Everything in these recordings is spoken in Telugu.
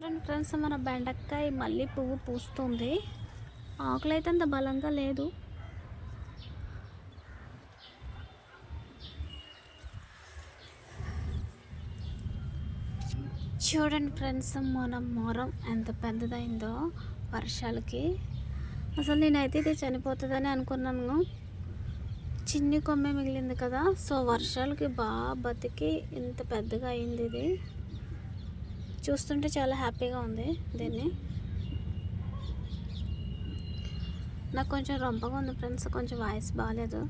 చూడండి ఫ్రెండ్స్, మన బెండకాయ మళ్ళీ పువ్వు పూస్తుంది. ఆకులు అయితే అంత బలంగా లేదు. చూడండి ఫ్రెండ్స్, మన మొరం ఎంత పెద్దదైందో వర్షాలకి. అసలు నేనైతే ఇది చనిపోతుందని అనుకున్నాను. చిన్ని కొమ్మే మిగిలింది కదా, సో వర్షాలకి బాగా బతికి ఇంత పెద్దగా అయింది. ఇది చూస్తుంటే చాలా హ్యాపీగా ఉంది. దీన్ని నాకు కొంచెం రొంపగా ఉంది ఫ్రెండ్స్, కొంచెం వాయిస్ బాగాలేదు.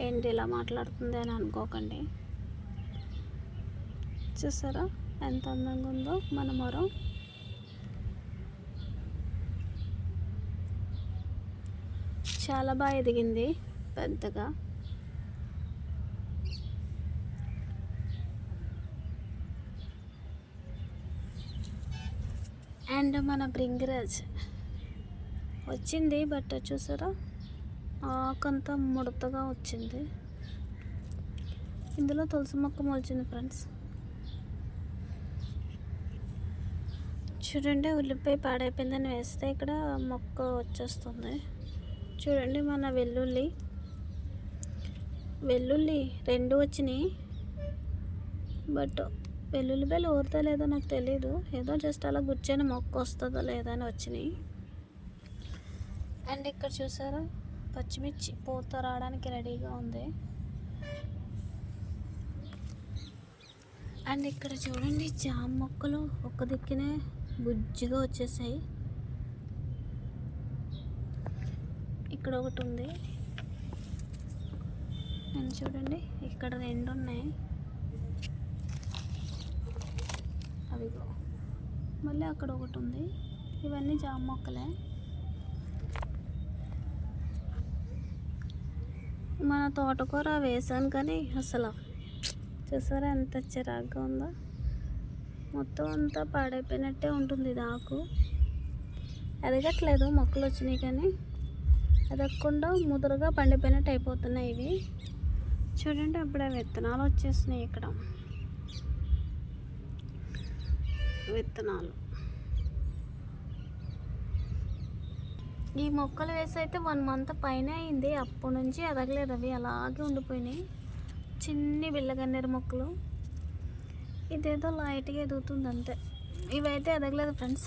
ఏంటి ఇలా మాట్లాడుతుంది అని అనుకోకండి. చూసారా ఎంత అందంగా ఉందో మన మొరం. చాలా బాగా ఎదిగింది పెద్దగా. అండ్ మన బ్రింగరాజ్ వచ్చింది, బట్ చూసారా ఆకంతా ముడతగా వచ్చింది. ఇందులో తులసి మొక్క మొలిచింది ఫ్రెండ్స్. చూడండి, ఉల్లిపాయ పాడైపోయిందని వేస్తే ఇక్కడ మొక్క వచ్చేస్తుంది. చూడండి, మన వెల్లుల్లి 2 వచ్చినాయి, బట్ వెల్లుల్లిపాయలు ఊరుతా లేదో నాకు తెలీదు. ఏదో జస్ట్ అలా గుచ్చాను, మొక్క వస్తుందో లేదో అని వచ్చినాయి. అండ్ ఇక్కడ చూసారా, పచ్చిమిర్చి పూత రావడానికి రెడీగా ఉంది. అండ్ ఇక్కడ చూడండి, జామ మొక్కలు ఒక్క దిక్కునే బుజ్జిగా వచ్చేసాయి. ఇక్కడ ఒకటి ఉంది. అండ్ చూడండి, ఇక్కడ 2 ఉన్నాయి. అవిగో మళ్ళీ అక్కడ ఒకటి ఉంది. ఇవన్నీ జామ మొక్కలే. మన తోటకూర వేసాను కానీ అసలు చూసారా ఎంత చిరాగ్గా ఉందో. మొత్తం అంతా పాడైపోయినట్టే ఉంటుంది. ఇది ఆకు ఎదగట్లేదు, మొక్కలు వచ్చినాయి కానీ ఎదగకుండా ముదురుగా పండిపోయినట్టు అయిపోతున్నాయి ఇవి. చూడండి, అప్పుడే విత్తనాలు వచ్చేసినాయి. ఇక్కడ విత్తనాలు ఈ మొక్కలు వేసి అయితే 1 మంత్ పైన అయింది. అప్పటి నుంచి ఎదగలేదు, అవి అలాగే ఉండిపోయినాయి. చిన్ని బిల్లగన్నేరు మొక్కలు. ఇదేదో లైట్గా ఎదుగుతుంది అంతే. ఇవైతే ఎదగలేదు ఫ్రెండ్స్.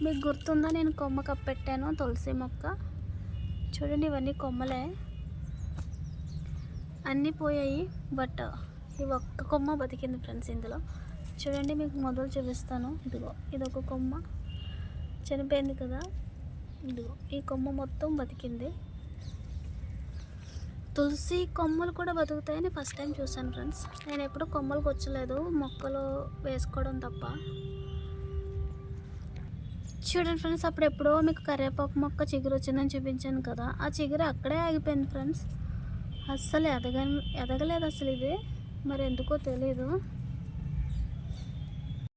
మీకు గుర్తుందా, నేను కొమ్మ కప్పెట్టాను తులసి మొక్క. చూడండి, ఇవన్నీ కొమ్మలే, అన్నీ పోయాయి, బట్ ఈ ఒక్క కొమ్మ బతికింది ఫ్రెండ్స్. ఇందులో చూడండి, మీకు మొదలు చూపిస్తాను. ఇదిగో ఇదొక కొమ్మ చనిపోయింది కదా, ఇదిగో ఈ కొమ్మ మొత్తం బతికింది. తులసి కొమ్మలు కూడా బతుకుతాయని ఫస్ట్ టైం చూసాను ఫ్రెండ్స్. నేను ఎప్పుడు కొమ్మలకు వచ్చలేదు, మొక్కలు వేసుకోవడం తప్ప. చూడండి ఫ్రెండ్స్, అప్పుడు ఎప్పుడో మీకు కరివేపాకు మొక్క చిగురు వచ్చిందని చూపించాను కదా, ఆ చిగురు అక్కడే ఆగిపోయింది ఫ్రెండ్స్. అస్సలు ఎదగలేదు అసలు ఇది, మరి ఎందుకో తెలీదు.